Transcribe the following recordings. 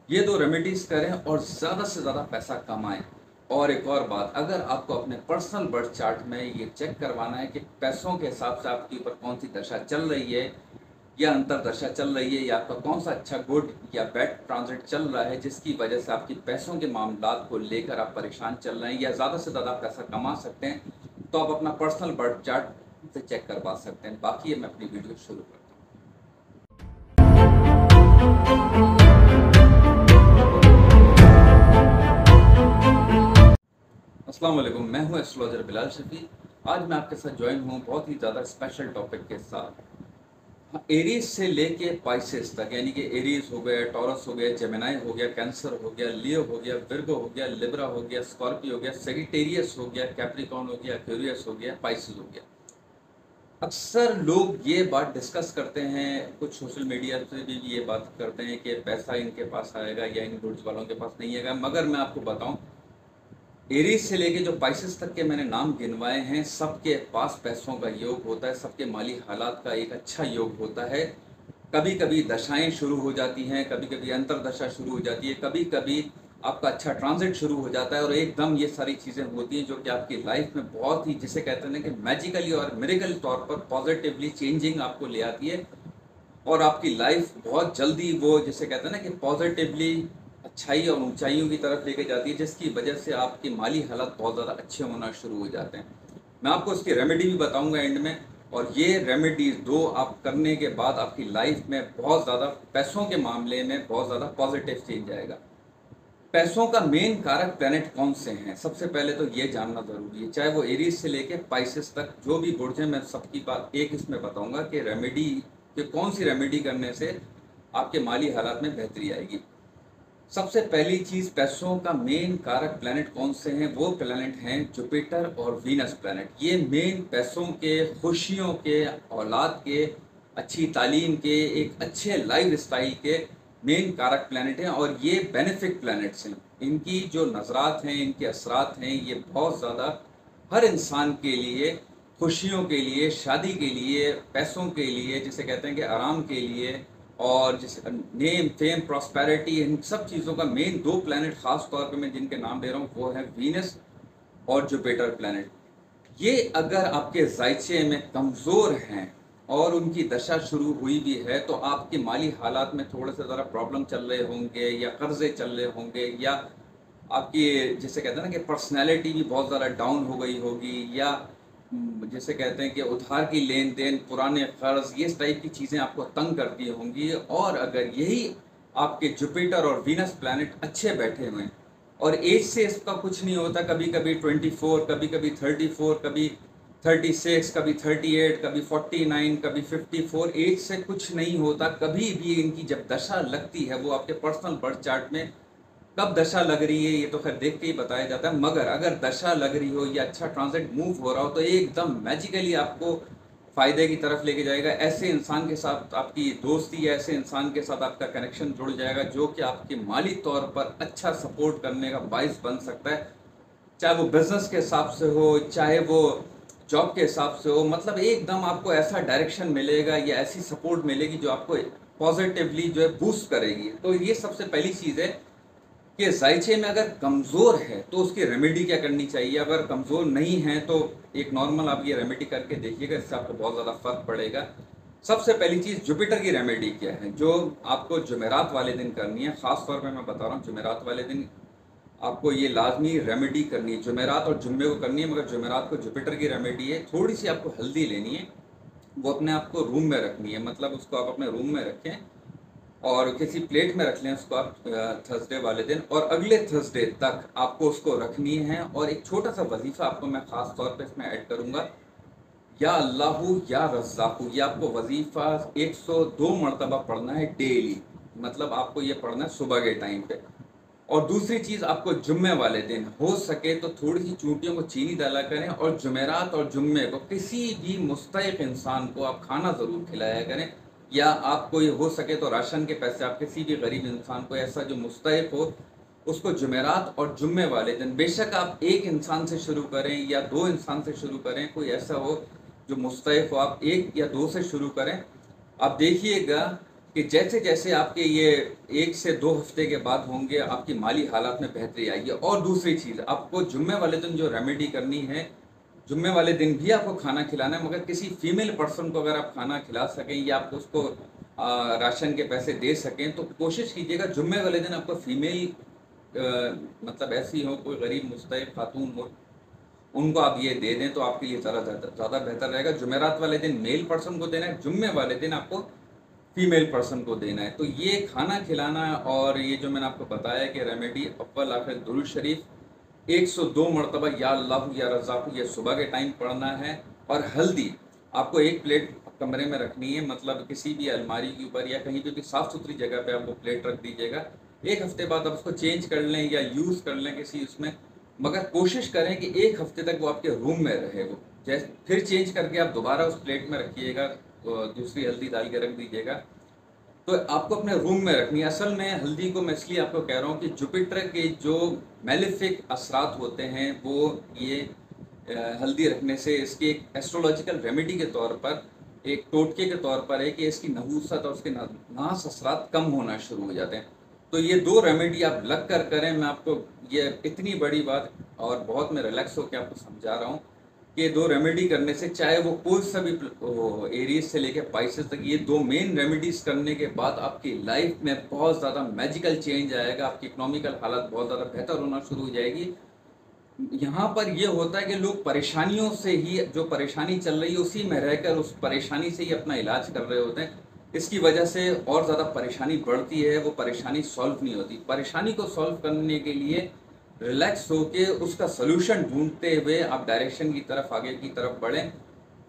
ये दो रेमेडीज करें और ज़्यादा से ज़्यादा पैसा कमाएं। और एक और बात, अगर आपको अपने पर्सनल बर्थ चार्ट में ये चेक करवाना है कि पैसों के हिसाब से आपके ऊपर कौन सी दशा चल रही है या अंतरदशा चल रही है, या आपका कौन सा अच्छा गुड या बैड ट्रांजिट चल रहा है जिसकी वजह से आपकी पैसों के मामलात को लेकर आप परेशान चल रहे हैं या ज़्यादा से ज़्यादा पैसा कमा सकते हैं, तो आप अपना पर्सनल बर्थ चार्ट से चेक करवा सकते हैं। बाकी मैं अपनी वीडियो शुरू करता हूँ। अस्सलाम वालेकुम, मैं हूं एस्ट्रोलॉजर बिलाल शफी। आज मैं आपके साथ ज्वाइन हूं बहुत ही ज़्यादा स्पेशल टॉपिक के साथ। हाँ, एरीज से लेके पाइसेस तक, यानी कि एरीज हो गया, टॉरस हो गया, जेमिनाई हो गया, कैंसर हो गया, लियो हो गया, विर्गो हो गया, लिब्रा हो गया, स्कॉर्पियो हो गया, सेजिटेरियस हो गया, कैप्रिकॉर्न हो गया, एक्वेरियस हो गया, पाइसेस हो गया। अक्सर लोग ये बात डिस्कस करते हैं, कुछ सोशल मीडिया से भी ये बात करते हैं कि पैसा इनके पास आएगा या इन गुड्स वालों के पास नहीं आएगा। मगर मैं आपको बताऊं, एरीज से लेके जो पाइसेस तक के मैंने नाम गिनवाए हैं, सबके पास पैसों का योग होता है, सबके माली हालात का एक अच्छा योग होता है। कभी कभी दशाएं शुरू हो जाती हैं, कभी कभी अंतरदशा शुरू हो जाती है, कभी कभी आपका अच्छा ट्रांजिट शुरू हो जाता है और एकदम ये सारी चीज़ें होती हैं जो कि आपकी लाइफ में बहुत ही, जिसे कहते हैं ना कि मैजिकली और मिरेकल तौर पर पॉजिटिवली चेंजिंग आपको ले आती है और आपकी लाइफ बहुत जल्दी वो, जिसे कहते हैं ना कि पॉजिटिवली अच्छाई और ऊंचाइयों की तरफ लेके जाती है, जिसकी वजह से आपके माली हालात बहुत ज़्यादा अच्छे होना शुरू हो जाते हैं। मैं आपको इसकी रेमेडी भी बताऊंगा एंड में, और ये रेमेडीज दो आप करने के बाद आपकी लाइफ में बहुत ज़्यादा पैसों के मामले में बहुत ज़्यादा पॉजिटिव चेंज आएगा। पैसों का मेन कारक प्लेनेट कौन से हैं, सबसे पहले तो ये जानना ज़रूरी है। चाहे वो एरीज से लेके पाइसेस तक जो भी बुर्ज हैं, मैं सबकी बात एक इसमें बताऊंगा कि रेमेडी कि कौन सी रेमेडी करने से आपके माली हालात में बेहतरी आएगी। सबसे पहली चीज, पैसों का मेन कारक प्लैनेट कौन से हैं? वो प्लैनेट हैं जुपिटर और वीनस प्लैनेट। ये मेन पैसों के, खुशियों के, औलाद के, अच्छी तालीम के, एक अच्छे लाइफ स्टाइल के मेन कारक प्लैनेट हैं और ये बेनिफिक प्लैनेट्स हैं। इनकी जो नजरात हैं, इनके असरात हैं, ये बहुत ज़्यादा हर इंसान के लिए, खुशियों के लिए, शादी के लिए, पैसों के लिए, जिसे कहते हैं कि आराम के लिए, और जिसे नेम फेम प्रॉस्पेरिटी, इन सब चीज़ों का मेन दो प्लैनेट खास तौर पे मैं जिनके नाम ले रहा हूँ वो है वीनस और जुपिटर प्लैनेट। ये अगर आपके जायचे में कमज़ोर हैं और उनकी दशा शुरू हुई भी है तो आपके माली हालात में थोड़े से ज़रा प्रॉब्लम चल रहे होंगे या कर्जे चल रहे होंगे, या आपकी, जिसे कहते हैं ना कि पर्सनैलिटी भी बहुत ज़्यादा डाउन हो गई होगी, या जिसे कहते हैं कि उधार की लेन देन, पुराने कर्ज, ये टाइप की चीज़ें आपको तंग करती होंगी। और अगर यही आपके जुपिटर और वीनस प्लैनेट अच्छे बैठे हुए हैं, और एज से इसका कुछ नहीं होता, कभी कभी 24, कभी कभी 34, कभी 36, कभी 38, कभी 49, कभी 54, एज से कुछ नहीं होता। कभी भी इनकी जब दशा लगती है, वो आपके पर्सनल बर्थ चार्ट में कब दशा लग रही है ये तो खैर देख के ही बताया जाता है, मगर अगर दशा लग रही हो या अच्छा ट्रांजिट मूव हो रहा हो तो ये एकदम मैजिकली आपको फायदे की तरफ लेके जाएगा। ऐसे इंसान के साथ आपकी दोस्ती या ऐसे इंसान के साथ आपका कनेक्शन जुड़ जाएगा जो कि आपके माली तौर पर अच्छा सपोर्ट करने का बाइस बन सकता है, चाहे वो बिजनेस के हिसाब से हो, चाहे वो जॉब के हिसाब से हो। मतलब एकदम आपको ऐसा डायरेक्शन मिलेगा या ऐसी सपोर्ट मिलेगी जो आपको पॉजिटिवली जो है बूस्ट करेगी। तो ये सबसे पहली चीज़ है कि जायचे में अगर कमज़ोर है तो उसकी रेमेडी क्या करनी चाहिए। अगर कमज़ोर नहीं है तो एक नॉर्मल आप ये रेमेडी करके देखिएगा, इससे आपको बहुत ज़्यादा फर्क पड़ेगा। सबसे पहली चीज़, जुपिटर की रेमेडी क्या है जो आपको जुमेरात वाले दिन करनी है। ख़ास तौर पे मैं बता रहा हूँ, जुमेरात वाले दिन आपको ये लाजमी रेमेडी करनी है। जुमेरात और जुम्मे को करनी है, मगर जुमेरात को जुपिटर की रेमेडी है। थोड़ी सी आपको हल्दी लेनी है, वो अपने आप को रूम में रखनी है, मतलब उसको आप अपने रूम में रखें और किसी प्लेट में रख लें उसको आप थर्सडे वाले दिन, और अगले थर्सडे तक आपको उसको रखनी है। और एक छोटा सा वजीफ़ा आपको मैं ख़ास तौर पे इसमें ऐड करूँगा, या अल्लाहू या रज़्ज़ाक़ू। ये आपको वजीफ़ा 102 मरतबा पढ़ना है डेली, मतलब आपको ये पढ़ना है सुबह के टाइम पे। और दूसरी चीज़, आपको जुम्मे वाले दिन हो सके तो थोड़ी सी चूंटियों को चीनी डाला करें, और जुमेरात और जुम्मे को किसी भी मुस्तहिक इंसान को आप खाना ज़रूर खिलाया करें, या आपको ये हो सके तो राशन के पैसे आप किसी भी गरीब इंसान को, ऐसा जो मुस्तहिक हो, उसको जुमेरात और जुम्मे वाले दिन, बेशक आप एक इंसान से शुरू करें या दो इंसान से शुरू करें, कोई ऐसा हो जो मुस्तहिक हो, आप एक या दो से शुरू करें। आप देखिएगा कि जैसे जैसे आपके ये 1 से 2 हफ्ते के बाद होंगे, आपकी माली हालात में बेहतरी आएगी। और दूसरी चीज़, आपको जुम्मे वाले दिन जो रेमेडी करनी है, जुम्मे वाले दिन भी आपको खाना खिलाना है, मगर किसी फीमेल पर्सन को अगर आप खाना खिला सकें या आप उसको राशन के पैसे दे सकें, तो कोशिश कीजिएगा जुम्मे वाले दिन आपको फीमेल मतलब ऐसी हो, कोई गरीब मुस्तहिक खातून हो, उनको आप ये दे दें तो आपके लिए ज़्यादा बेहतर रहेगा। जुमेरात वाले दिन मेल पर्सन को देना है, जुम्मे वाले दिन आपको फीमेल पर्सन को देना है। तो ये खाना खिलाना और ये जो मैंने आपको बताया कि रेमेडी अव्वल आखिर दुरूद शरीफ 102 मरतबा या अल्लाह या रज़ाक़, ये सुबह के टाइम पढ़ना है। और हल्दी आपको 1 प्लेट कमरे में रखनी है, मतलब किसी भी अलमारी के ऊपर या कहीं पे भी साफ़ सुथरी जगह पे आप वो प्लेट रख दीजिएगा। 1 हफ्ते बाद आप उसको चेंज कर लें या यूज़ कर लें किसी उसमें, मगर कोशिश करें कि 1 हफ्ते तक वो आपके रूम में रहे। वो जैसे फिर चेंज करके आप दोबारा उस प्लेट में रखिएगा, दूसरी हल्दी डाल के रख दीजिएगा। तो आपको अपने रूम में रखनी है। असल में हल्दी को मैं इसलिए आपको कह रहा हूँ कि जुपिटर के जो मेलेफिक असरात होते हैं वो ये हल्दी रखने से, इसकी एक एस्ट्रोलॉजिकल रेमेडी के तौर पर, एक टोटके के तौर पर है कि इसकी नहूसत और उसके नास असरात कम होना शुरू हो जाते हैं। तो ये 2 रेमेडी आप लग कर करें। मैं आपको ये इतनी बड़ी बात और बहुत मैं रिलैक्स होकर आपको समझा रहा हूँ कि 2 रेमेडी करने से, चाहे वो कोई सा भी एरीज से लेके पाइसेस तक, ये 2 मेन रेमेडीज करने के बाद आपकी लाइफ में बहुत ज़्यादा मैजिकल चेंज आएगा। आपकी इकोनॉमिकल हालत बहुत ज़्यादा बेहतर होना शुरू हो जाएगी। यहाँ पर ये होता है कि लोग परेशानियों से ही, जो परेशानी चल रही है उसी में रहकर उस परेशानी से ही अपना इलाज कर रहे होते हैं। इसकी वजह से और ज़्यादा परेशानी बढ़ती है, वो परेशानी सॉल्व नहीं होती। परेशानी को सॉल्व करने के लिए रिलैक्स होके उसका सलूशन ढूंढते हुए आप डायरेक्शन की तरफ, आगे की तरफ बढ़ें।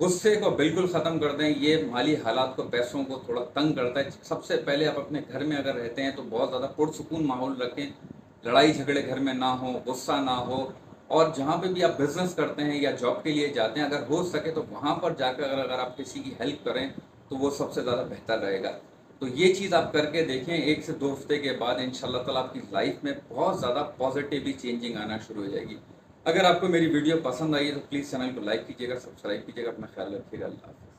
गुस्से को बिल्कुल ख़त्म कर दें, ये माली हालात को, पैसों को थोड़ा तंग करता है। सबसे पहले आप अपने घर में अगर रहते हैं तो बहुत ज़्यादा पुरसुकून माहौल रखें, लड़ाई झगड़े घर में ना हो, गुस्सा ना हो। और जहाँ पे भी आप बिज़नेस करते हैं या जॉब के लिए जाते हैं, अगर हो सके तो वहाँ पर जाकर अगर आप किसी की हेल्प करें तो वो सबसे ज़्यादा बेहतर रहेगा। तो ये चीज़ आप करके देखें, 1 से 2 हफ्ते के बाद इंशाल्लाह ताला आपकी लाइफ में बहुत ज़्यादा पॉजिटिवली चेंजिंग आना शुरू हो जाएगी। अगर आपको मेरी वीडियो पसंद आई है तो प्लीज़ चैनल को लाइक कीजिएगा, सब्सक्राइब कीजिएगा। अपना ख्याल रखिएगा। अल्लाह हाफ़िज़।